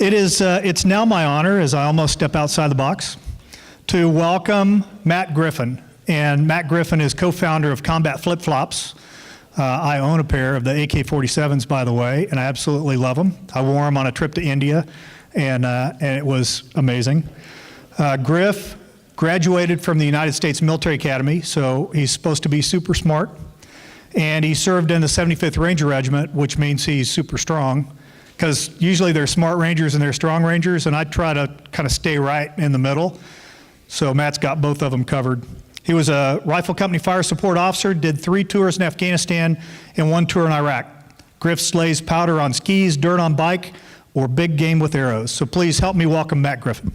It's now my honor, as I almost step outside the box, to welcome Matt Griffin. And Matt Griffin is co-founder of Combat Flip Flops. I own a pair of the AK-47s, by the way, and I absolutely love them. I wore them on a trip to India, and it was amazing. Griff graduated from the United States Military Academy, so he's supposed to be super smart. And he served in the 75th Ranger Regiment, which means he's super strong, because usually there's smart Rangers and there's strong Rangers, and I try to kind of stay right in the middle. So Matt's got both of them covered. He was a Rifle Company Fire Support Officer, did 3 tours in Afghanistan and 1 tour in Iraq. Griff slays powder on skis, dirt on bike, or big game with arrows. So please help me welcome Matt Griffin.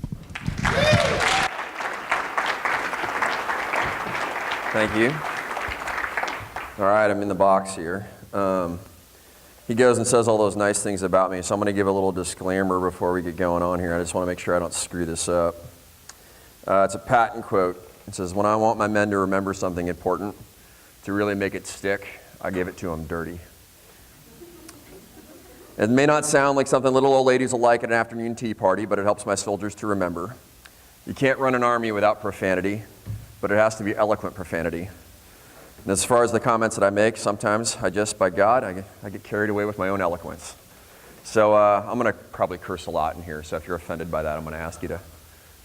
Thank you. All right, I'm in the box here. He goes and says all those nice things about me, so I'm going to give a little disclaimer before we get going on here. I just want to make sure I don't screw this up. It's a Patton quote. It says, "When I want my men to remember something important, to really make it stick, I give it to them dirty." It may not sound like something little old ladies will like at an afternoon tea party, but it helps my soldiers to remember. You can't run an army without profanity, but it has to be eloquent profanity. And as far as the comments that I make, sometimes I just, by God, I get carried away with my own eloquence. So I'm going to probably curse a lot in here, so if you're offended by that, I'm going to ask you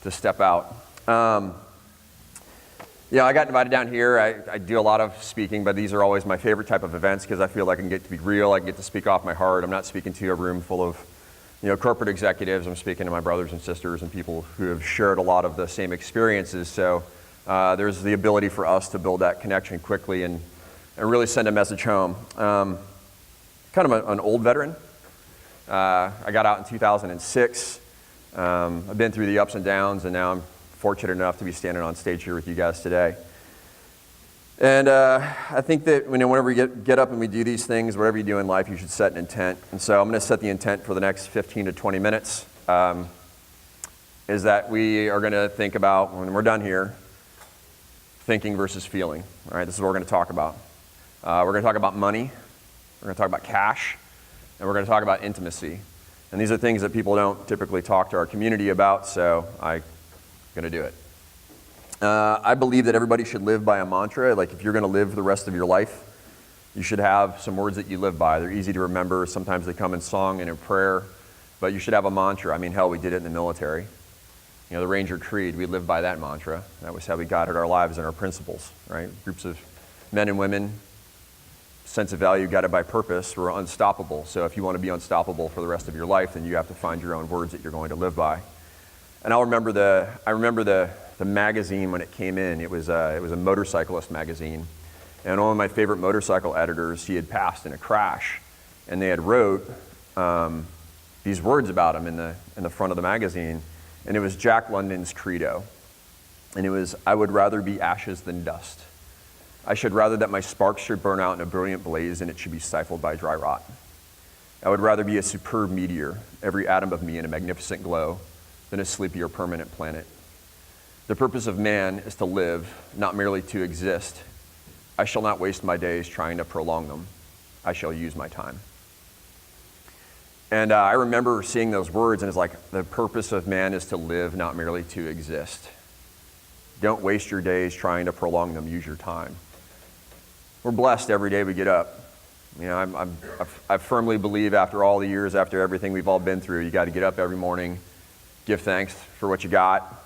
to step out. Yeah, I got invited down here. I do a lot of speaking, but these are always my favorite type of events because I feel like I can get to be real. I can get to speak off my heart. I'm not speaking to a room full of, corporate executives. I'm speaking to my brothers and sisters and people who have shared a lot of the same experiences. So there's the ability for us to build that connection quickly and really send a message home. Kind of an old veteran. I got out in 2006. I've been through the ups and downs, and now I'm fortunate enough to be standing on stage here with you guys today. And I think that whenever we get up and we do these things, whatever you do in life, you should set an intent. And so I'm going to set the intent for the next 15 to 20 minutes, is that we are going to think about, when we're done here, thinking versus feeling. All right, this is what we're going to talk about. We're going to talk about money, we're going to talk about cash, and we're going to talk about intimacy. And these are things that people don't typically talk to our community about, so I'm going to do it. I believe that everybody should live by a mantra. Like if you're going to live the rest of your life, you should have some words that you live by. They're easy to remember. Sometimes they come in song and in prayer, but you should have a mantra. I mean, hell, we did it in the military. The Ranger Creed, we lived by that mantra. That was how we guided our lives and our principles, right? Groups of men and women, sense of value guided by purpose, were unstoppable. So if you want to be unstoppable for the rest of your life, then you have to find your own words that you're going to live by. And I remember the magazine when it came in. It was a motorcyclist magazine, and one of my favorite motorcycle editors, he had passed in a crash, and they had wrote these words about him in the front of the magazine, and it was Jack London's credo, and it was, "I would rather be ashes than dust. I should rather that my sparks should burn out in a brilliant blaze and it should be stifled by dry rot. I would rather be a superb meteor, every atom of me in a magnificent glow, than a sleepy or permanent planet. The purpose of man is to live, not merely to exist. I shall not waste my days trying to prolong them. I shall use my time." And I remember seeing those words, and it's like, the purpose of man is to live, not merely to exist. Don't waste your days trying to prolong them. Use your time. We're blessed every day we get up. I firmly believe after all the years, after everything we've all been through, you got to get up every morning, give thanks for what you got,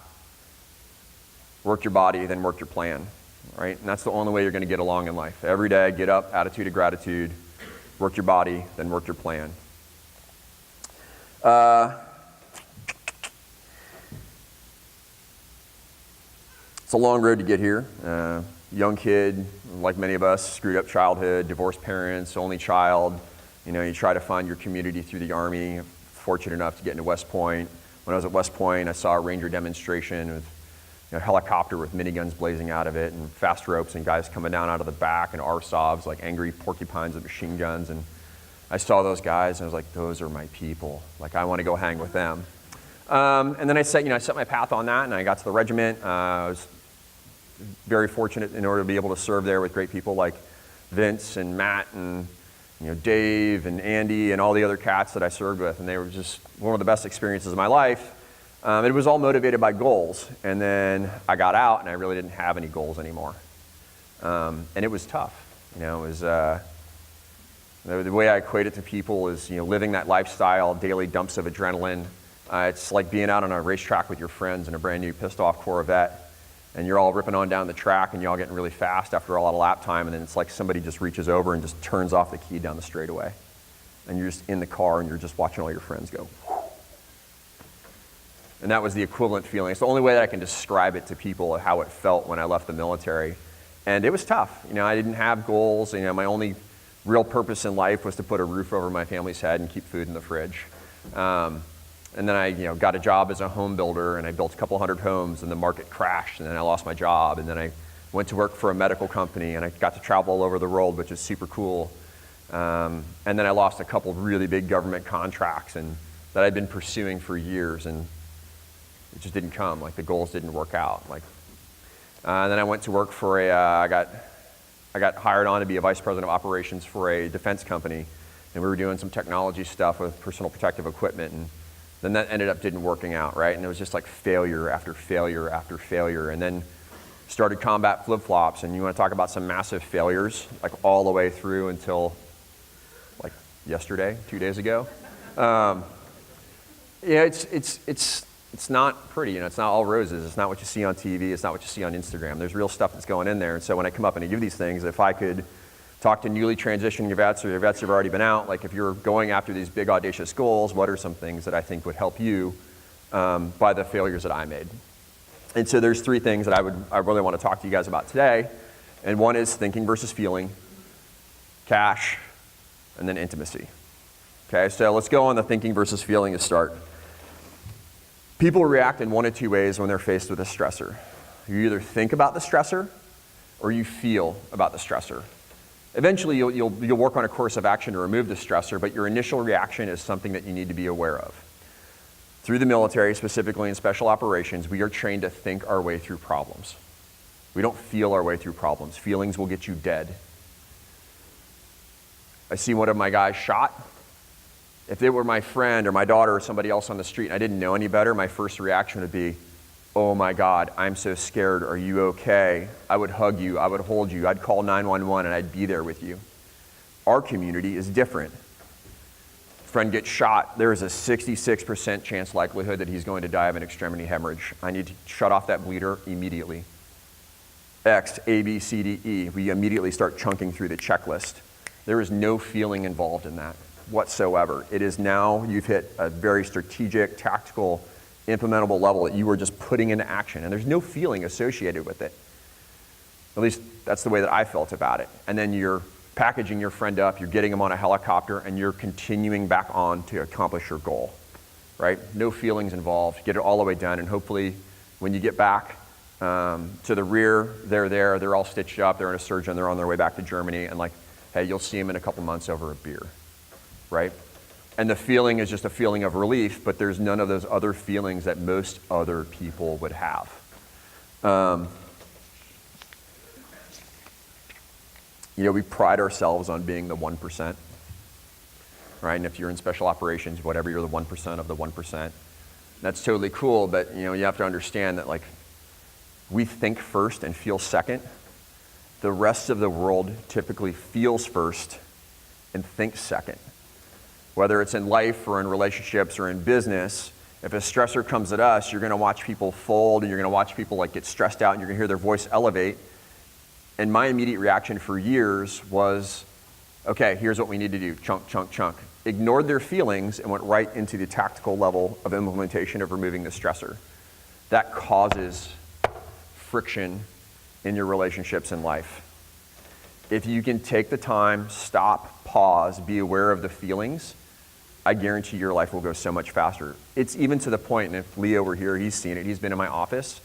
work your body, then work your plan, right? And that's the only way you're going to get along in life. Every day, get up, attitude of gratitude, work your body, then work your plan. It's a long road to get here. Young kid, like many of us, screwed up childhood, divorced parents, only child. You try to find your community through the Army. Fortunate enough to get into West Point. When I was at West Point, I saw a Ranger demonstration with a helicopter with miniguns blazing out of it and fast ropes and guys coming down out of the back and RSOVs, like angry porcupines with machine guns. And I saw those guys and I was like, those are my people. Like, I want to go hang with them. And then I set my path on that, and I got to the regiment. I was very fortunate in order to be able to serve there with great people like Vince and Matt and Dave and Andy and all the other cats that I served with, and they were just one of the best experiences of my life. It was all motivated by goals, and then I got out and I really didn't have any goals anymore. And it was tough. It was the way I equate it to people is living that lifestyle, daily dumps of adrenaline. It's like being out on a racetrack with your friends in a brand new pissed off Corvette, and you're all ripping on down the track and you're all getting really fast after a lot of lap time, and then it's like somebody just reaches over and just turns off the key down the straightaway, and you're just in the car and you're just watching all your friends go. And that was the equivalent feeling. It's the only way that I can describe it to people, how it felt when I left the military. And it was tough. I didn't have goals. My only real purpose in life was to put a roof over my family's head and keep food in the fridge. And then I got a job as a home builder, and I built a couple hundred homes, and the market crashed, and then I lost my job. And then I went to work for a medical company, and I got to travel all over the world, which is super cool. And then I lost a couple really big government contracts that I'd been pursuing for years, and it just didn't come. Like, the goals didn't work out. And then I went to work for I got hired on to be a vice president of operations for a defense company, and we were doing some technology stuff with personal protective equipment, and then that ended up didn't working out, right? And it was just like failure after failure after failure. And then started combat flip-flops, and you want to talk about some massive failures, like all the way through until like yesterday, 2 days ago. It's not pretty, it's not all roses. It's not what you see on TV. It's not what you see on Instagram. There's real stuff that's going in there. And so when I come up and I give these things, if I could talk to newly transitioning vets or your vets who have already been out, like if you're going after these big audacious goals, what are some things that I think would help you by the failures that I made? And so there's three things that I really want to talk to you guys about today. And one is thinking versus feeling, cash, and then intimacy. Okay, so let's go on the thinking versus feeling to start. People react in one of two ways when they're faced with a stressor. You either think about the stressor or you feel about the stressor. Eventually, you'll work on a course of action to remove the stressor, but your initial reaction is something that you need to be aware of. Through the military, specifically in special operations, we are trained to think our way through problems. We don't feel our way through problems. Feelings will get you dead. I see one of my guys shot. If it were my friend or my daughter or somebody else on the street and I didn't know any better, my first reaction would be, oh my God, I'm so scared. Are you okay? I would hug you. I would hold you. I'd call 911 and I'd be there with you. Our community is different. Friend gets shot. There is a 66% chance likelihood that he's going to die of an extremity hemorrhage. I need to shut off that bleeder immediately. X, A, B, C, D, E. We immediately start chunking through the checklist. There is no feeling involved in that whatsoever. It is now, you've hit a very strategic, tactical, implementable level that you are just putting into action, and there's no feeling associated with it. At least that's the way that I felt about it. And then you're packaging your friend up, you're getting him on a helicopter, and you're continuing back on to accomplish your goal, right? No feelings involved. Get it all the way done, and hopefully when you get back to the rear, they're there, they're all stitched up, they're in a surgeon, they're on their way back to Germany, and like, hey, you'll see them in a couple months over a beer. Right? And the feeling is just a feeling of relief, but there's none of those other feelings that most other people would have. We pride ourselves on being the 1%, right? And if you're in special operations, whatever, you're the 1% of the 1%. That's totally cool, but you have to understand that like we think first and feel second. The rest of the world typically feels first and thinks second. Whether it's in life or in relationships or in business, if a stressor comes at us, you're going to watch people fold and you're going to watch people like get stressed out and you're going to hear their voice elevate. And my immediate reaction for years was, okay, here's what we need to do, chunk, chunk, chunk. Ignored their feelings and went right into the tactical level of implementation of removing the stressor. That causes friction in your relationships in life. If you can take the time, stop, pause, be aware of the feelings, I guarantee your life will go so much faster. It's even to the point, and if Leo were here, he's seen it, he's been in my office.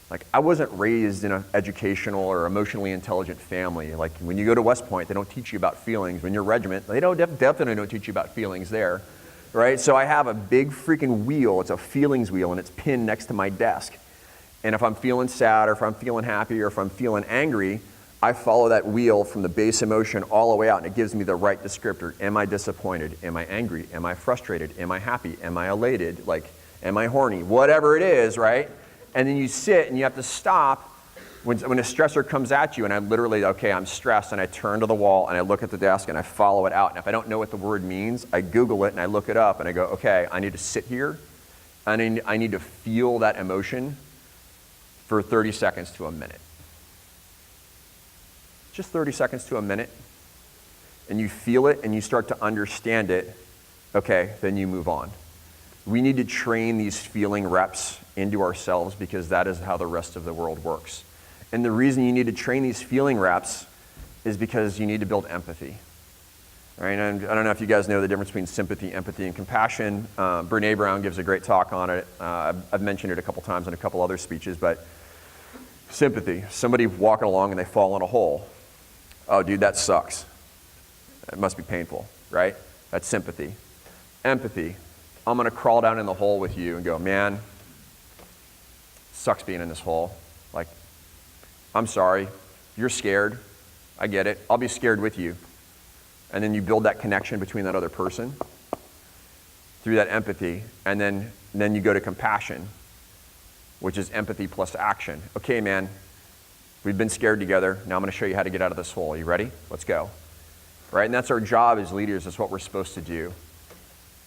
Like, I wasn't raised in an educational or emotionally intelligent family. Like, when you go to West Point, they don't teach you about feelings. When you're regiment, they definitely don't teach you about feelings there, right? So I have a big freaking wheel, it's a feelings wheel, and it's pinned next to my desk. And if I'm feeling sad, or if I'm feeling happy, or if I'm feeling angry, I follow that wheel from the base emotion all the way out, and it gives me the right descriptor. Am I disappointed? Am I angry? Am I frustrated? Am I happy? Am I elated? Like, am I horny? Whatever it is, right? And then you sit and you have to stop when a stressor comes at you, and I literally, okay, I'm stressed, and I turn to the wall, and I look at the desk, and I follow it out. And if I don't know what the word means, I Google it, and I look it up, and I go, okay, I need to sit here, and I need to feel that emotion for 30 seconds to a minute. Just 30 seconds to a minute, and you feel it, and you start to understand it, okay, then you move on. We need to train these feeling reps into ourselves because that is how the rest of the world works. And the reason you need to train these feeling reps is because you need to build empathy. Right? And I don't know if you guys know the difference between sympathy, empathy, and compassion. Brene Brown gives a great talk on it. I've mentioned it a couple times in a couple other speeches, but sympathy, somebody walking along and they fall in a hole. Oh, dude, that sucks. It must be painful, right? That's sympathy. Empathy, I'm gonna crawl down in the hole with you and go, man, sucks being in this hole. Like, I'm sorry, you're scared, I get it, I'll be scared with you. And then you build that connection between that other person through that empathy, and then you go to compassion, which is empathy plus action. Okay, man, we've been scared together, now I'm gonna show you how to get out of this hole. You ready? Let's go. Right, and that's our job as leaders, that's what we're supposed to do.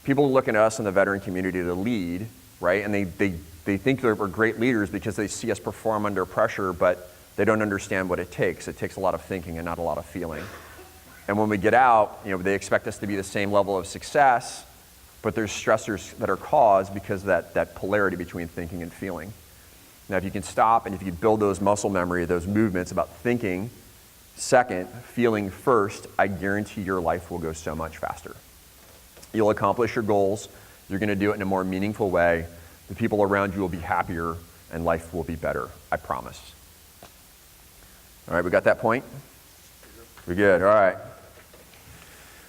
People are looking at us in the veteran community to lead, right, and they think that we're great leaders because they see us perform under pressure, but they don't understand what it takes. It takes a lot of thinking and not a lot of feeling. And when we get out, they expect us to be the same level of success, but there's stressors that are caused because of that polarity between thinking and feeling. Now, if you can stop and if you can build those muscle memory, those movements about thinking second, feeling first, I guarantee your life will go so much faster. You'll accomplish your goals. You're going to do it in a more meaningful way. The people around you will be happier and life will be better. I promise. All right, we got that point? We're good. All right.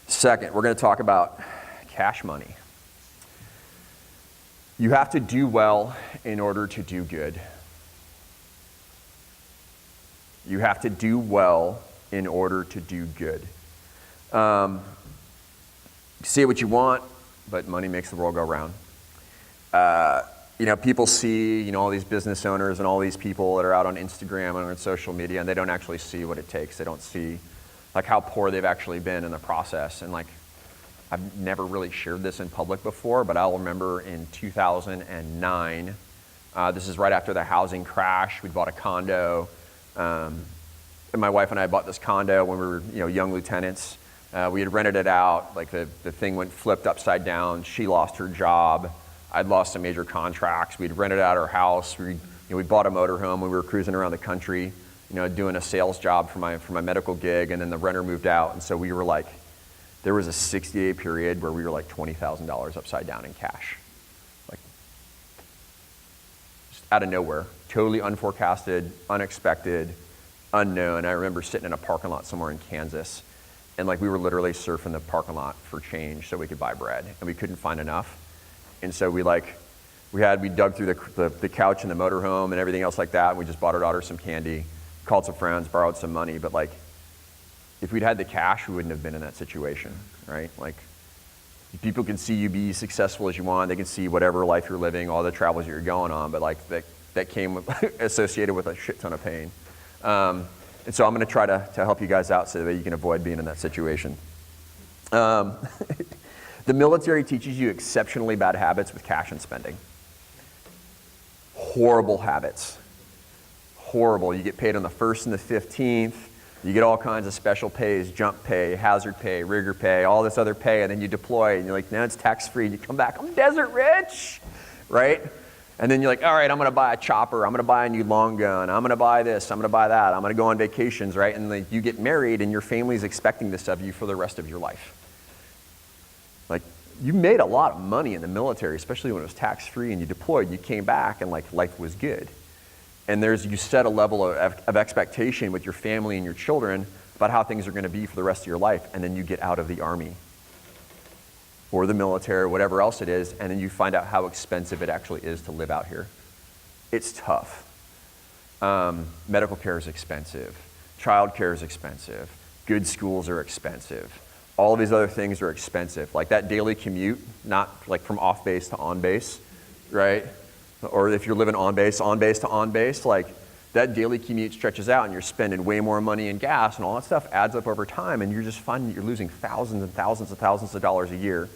Second, we're going to talk about cash money. You have to do well in order to do good. You have to do well in order to do good. Say what you want, but money makes the world go round. People see, all these business owners and all these people that are out on Instagram and on social media, and they don't actually see what it takes. They don't see, how poor they've actually been in the process. And, I've never really shared this in public before, but I'll remember in 2009, this is right after the housing crash. We bought a condo. And my wife and I bought this condo when we were, young lieutenants. We had rented it out. The thing went flipped upside down. She lost her job. I'd lost some major contracts. We'd rented out our house. We bought a motorhome. We were cruising around the country, doing a sales job for my medical gig. And then the renter moved out, and so we were there was a 60-day period where we were $20,000 upside down in cash, just out of nowhere, totally unforecasted, unexpected, unknown. I remember sitting in a parking lot somewhere in Kansas, and we were literally surfing the parking lot for change so we could buy bread, and we couldn't find enough. And so we dug through the couch in the motorhome and everything else like that. And we just bought our daughter some candy, called some friends, borrowed some money. But if we'd had the cash, we wouldn't have been in that situation, right? People can see you be successful as you want. They can see whatever life you're living, all the travels you're going on. But that came associated with a shit ton of pain. And so I'm going to try to help you guys out so that you can avoid being in that situation. The military teaches you exceptionally bad habits with cash and spending. Horrible habits. Horrible. You get paid on the 1st and the 15th. You get all kinds of special pays, jump pay, hazard pay, rigger pay, all this other pay, and then you deploy, and you're now it's tax-free, and you come back, I'm desert rich, right? And then you're all right, I'm going to buy a chopper, I'm going to buy a new long gun, I'm going to buy this, I'm going to buy that, I'm going to go on vacations, right? And you get married, and your family's expecting this of you for the rest of your life. You made a lot of money in the military, especially when it was tax-free, and you deployed, you came back, and life was good. And you set a level of expectation with your family and your children about how things are going to be for the rest of your life, and then you get out of the Army or the military or whatever else it is, and then you find out how expensive it actually is to live out here. It's tough. Medical care is expensive. Childcare is expensive. Good schools are expensive. All of these other things are expensive. Like that daily commute, not like from off base to on base, right? Or if you're living on base to on base, like that daily commute stretches out and you're spending way more money in gas and all that stuff adds up over time and you're just finding that you're losing thousands and thousands of dollars a year.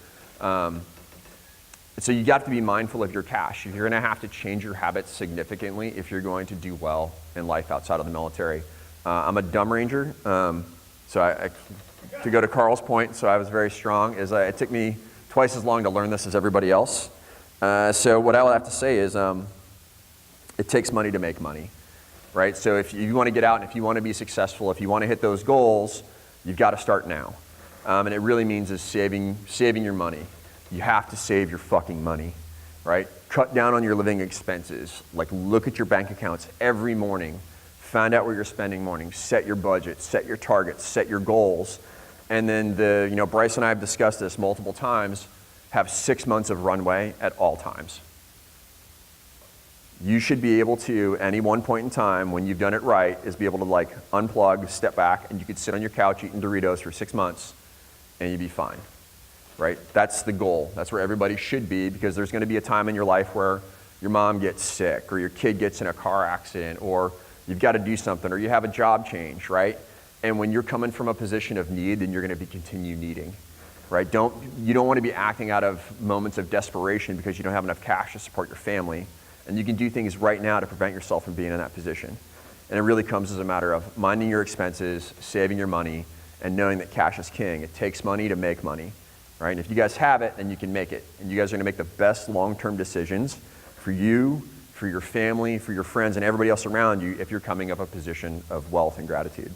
So you got to be mindful of your cash. You're gonna have to change your habits significantly if you're going to do well in life outside of the military. I'm a dumb ranger, so to go to Carl's point, so I was very strong, it took me twice as long to learn this as everybody else. So what I would have to say is it takes money to make money, right? So if you want to get out and if you want to be successful, if you want to hit those goals, you've got to start now. And it really means is saving your money. You have to save your fucking money, right? Cut down on your living expenses. Like look at your bank accounts every morning. Find out where you're spending money. Set your budget, set your targets, set your goals. And then Bryce and I have discussed this multiple times, have 6 months of runway at all times. You should be able to, any one point in time when you've done it right, is be able to like unplug, step back, and you could sit on your couch eating Doritos for 6 months and you'd be fine. Right? That's the goal. That's where everybody should be because there's going to be a time in your life where your mom gets sick or your kid gets in a car accident or you've got to do something or you have a job change, right? And when you're coming from a position of need, then you're going to continue needing, right? You don't want to be acting out of moments of desperation because you don't have enough cash to support your family. And you can do things right now to prevent yourself from being in that position. And it really comes as a matter of minding your expenses, saving your money, and knowing that cash is king. It takes money to make money. Right? And if you guys have it, then you can make it. And you guys are going to make the best long-term decisions for you, for your family, for your friends, and everybody else around you if you're coming up a position of wealth and gratitude.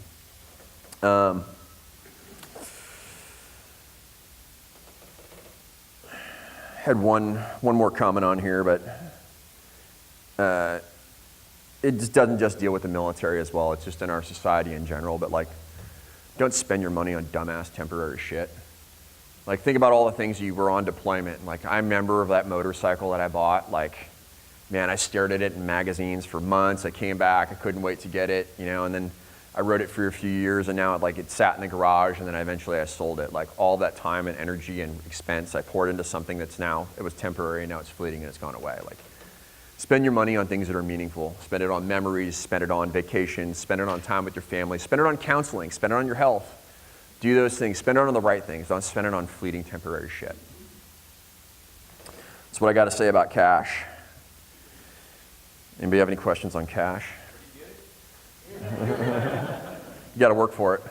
Had one more comment on here, but it just doesn't just deal with the military as well. It's just in our society in general. But like, don't spend your money on dumbass temporary shit. Like think about all the things you were on deployment. Like I remember of that motorcycle that I bought, like, man, I stared at it in magazines for months. I came back, I couldn't wait to get it, and then I rode it for a few years and now it sat in the garage and then eventually I sold it. Like all that time and energy and expense I poured into something it was temporary and now it's fleeting and it's gone away. Like spend your money on things that are meaningful. Spend it on memories, spend it on vacations, spend it on time with your family, spend it on counseling, spend it on your health. Do those things. Spend it on the right things. Don't spend it on fleeting temporary shit. That's what I got to say about cash. Anybody have any questions on cash? You got to work for it.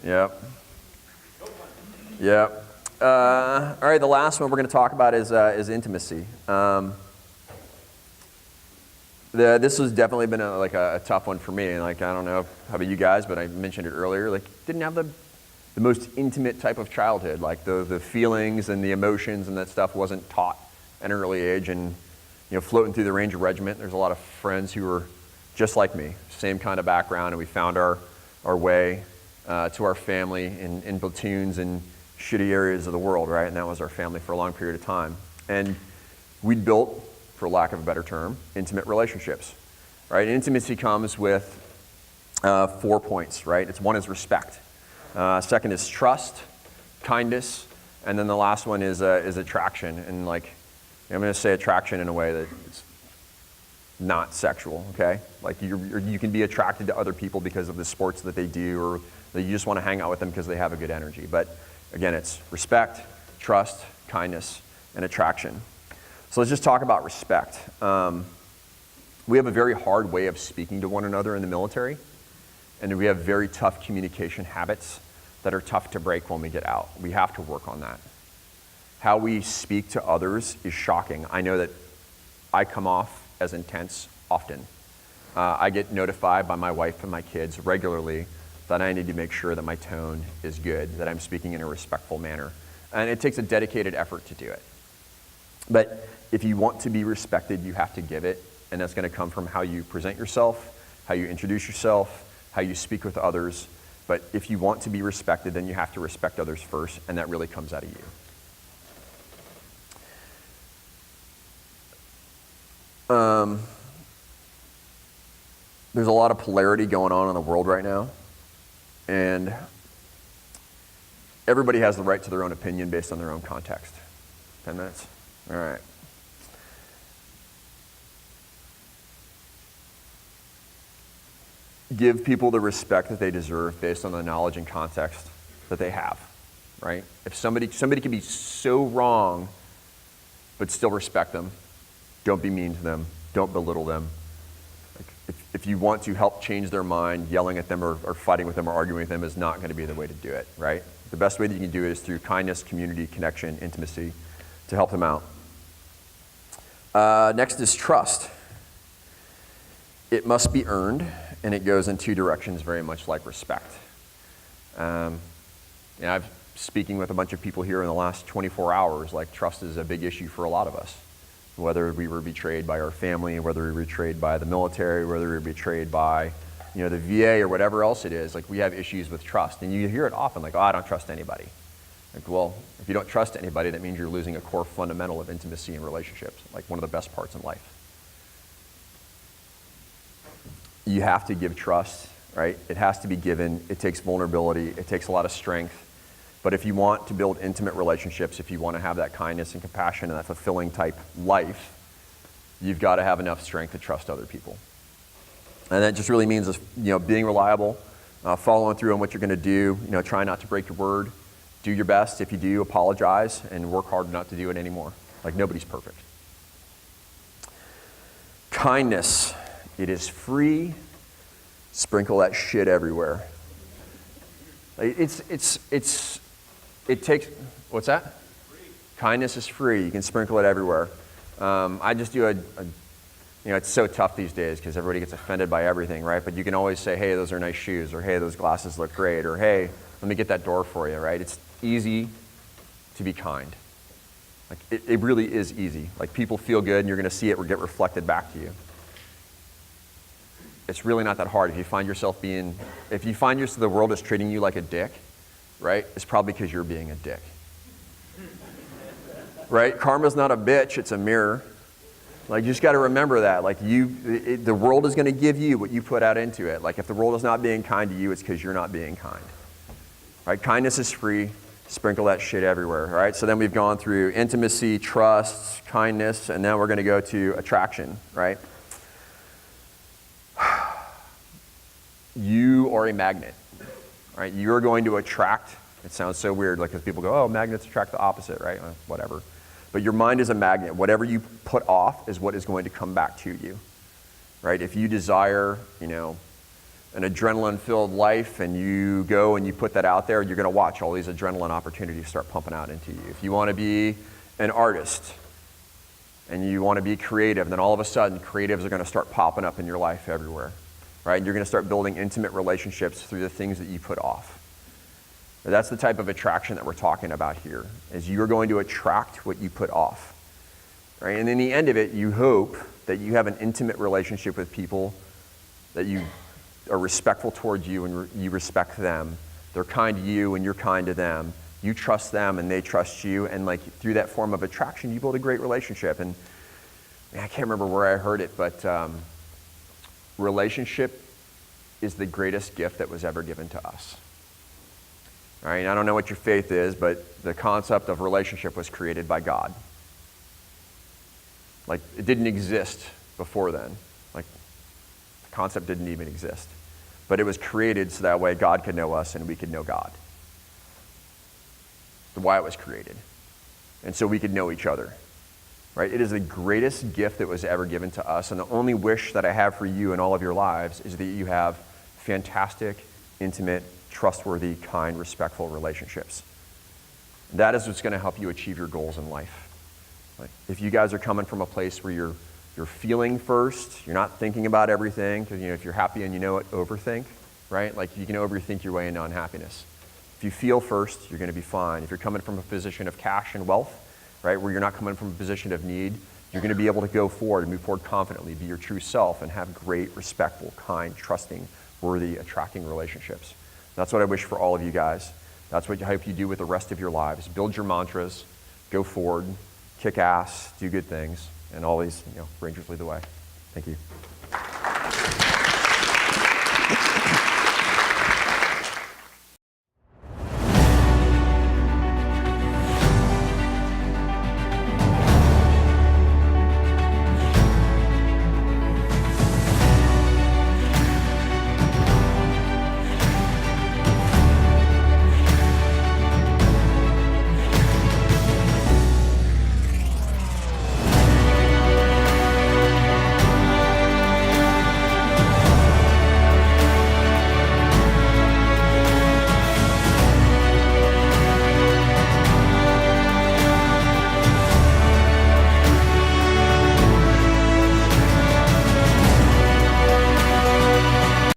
Yep. Yep. All right, the last one we're going to talk about is intimacy. This has definitely been a tough one for me. And like I don't know how about you guys, but I mentioned it earlier. Like didn't have the most intimate type of childhood. Like the feelings and the emotions and that stuff wasn't taught at an early age. And floating through the Ranger Regiment, there's a lot of friends who were just like me, same kind of background, and we found our way to our family in platoons in shitty areas of the world, right? And that was our family for a long period of time. And we'd built, for lack of a better term, intimate relationships, right? Intimacy comes with 4 points, right? One is respect. Second is trust, kindness, and then the last one is attraction. And like, I'm going to say attraction in a way that it's not sexual, okay? Like you can be attracted to other people because of the sports that they do, or that you just want to hang out with them because they have a good energy. But again, it's respect, trust, kindness, and attraction. So let's just talk about respect. We have a very hard way of speaking to one another in the military, and we have very tough communication habits that are tough to break when we get out. We have to work on that. How we speak to others is shocking. I know that I come off as intense often. I get notified by my wife and my kids regularly that I need to make sure that my tone is good, that I'm speaking in a respectful manner. And it takes a dedicated effort to do it. But if you want to be respected, you have to give it. And that's going to come from how you present yourself, how you introduce yourself, how you speak with others. But if you want to be respected, then you have to respect others first, and that really comes out of you. there's a lot of polarity going on in the world right now, and everybody has the right to their own opinion based on their own context. 10 minutes? All right. Give people the respect that they deserve based on the knowledge and context that they have, right? If somebody can be so wrong, but still respect them, don't be mean to them, don't belittle them. Like if you want to help change their mind, yelling at them or fighting with them or arguing with them is not going to be the way to do it, right? The best way that you can do it is through kindness, community, connection, intimacy to help them out. Next is trust. It must be earned, and it goes in two directions, very much like respect. I've speaking with a bunch of people here in the last 24 hours, like trust is a big issue for a lot of us. Whether we were betrayed by our family, whether we were betrayed by the military, whether we were betrayed by the VA or whatever else it is, like we have issues with trust. And you hear it often, like, oh, I don't trust anybody. Like, well, if you don't trust anybody, that means you're losing a core fundamental of intimacy and relationships, like one of the best parts in life. You have to give trust, right? It has to be given. It takes vulnerability. It takes a lot of strength. But if you want to build intimate relationships, if you want to have that kindness and compassion and that fulfilling type life, you've got to have enough strength to trust other people. And that just really means, being reliable, following through on what you're going to do, try not to break your word, do your best. If you do, apologize, and work hard not to do it anymore. Like, nobody's perfect. Kindness. It is free. Sprinkle that shit everywhere. It takes, what's that? Free. Kindness is free. You can sprinkle it everywhere. I just do it's so tough these days because everybody gets offended by everything, right? But you can always say, hey, those are nice shoes, or hey, those glasses look great, or hey, let me get that door for you, right? It's easy to be kind. Like, it really is easy. Like, people feel good and you're going to see it get reflected back to you. It's really not that hard. If you find the world is treating you like a dick, right? It's probably because you're being a dick. Right? Karma's not a bitch, it's a mirror. Like, you just got to remember that. Like, the world is going to give you what you put out into it. Like, if the world is not being kind to you, it's because you're not being kind. Right? Kindness is free. Sprinkle that shit everywhere. Right? So then we've gone through intimacy, trust, kindness, and now we're going to go to attraction. Right? You are a magnet. Right? You're going to attract. It sounds so weird, like, because people go, oh, magnets attract the opposite, right? Whatever. But your mind is a magnet. Whatever you put off is what is going to come back to you, right? If you desire, an adrenaline-filled life, and you go and you put that out there, you're going to watch all these adrenaline opportunities start pumping out into you. If you want to be an artist and you want to be creative, then all of a sudden, creatives are going to start popping up in your life everywhere, right? And you're going to start building intimate relationships through the things that you put off. That's the type of attraction that we're talking about here, is you're going to attract what you put off, right? And in the end of it, you hope that you have an intimate relationship with people, that you are respectful towards you and you respect them. They're kind to you and you're kind to them. You trust them and they trust you, and like, through that form of attraction, you build a great relationship. And I can't remember where I heard it, but relationship is the greatest gift that was ever given to us. All right, I don't know what your faith is, but the concept of relationship was created by God. Like, it didn't exist before then. Like, the concept didn't even exist. But it was created so that way God could know us and we could know God. That's why it was created. And so we could know each other. Right? It is the greatest gift that was ever given to us, and the only wish that I have for you in all of your lives is that you have fantastic, intimate, trustworthy, kind, respectful relationships. That is what's going to help you achieve your goals in life. Like, if you guys are coming from a place where you're feeling first, you're not thinking about everything, because if you're happy and you know it, overthink, right? Like, you can overthink your way into unhappiness. If you feel first, you're going to be fine. If you're coming from a position of cash and wealth, right, where you're not coming from a position of need, you're going to be able to go forward and move forward confidently, be your true self, and have great, respectful, kind, trusting, worthy, attracting relationships. That's what I wish for all of you guys. That's what I hope you do with the rest of your lives. Build your mantras, go forward, kick ass, do good things, and always, Rangers lead the way. Thank you.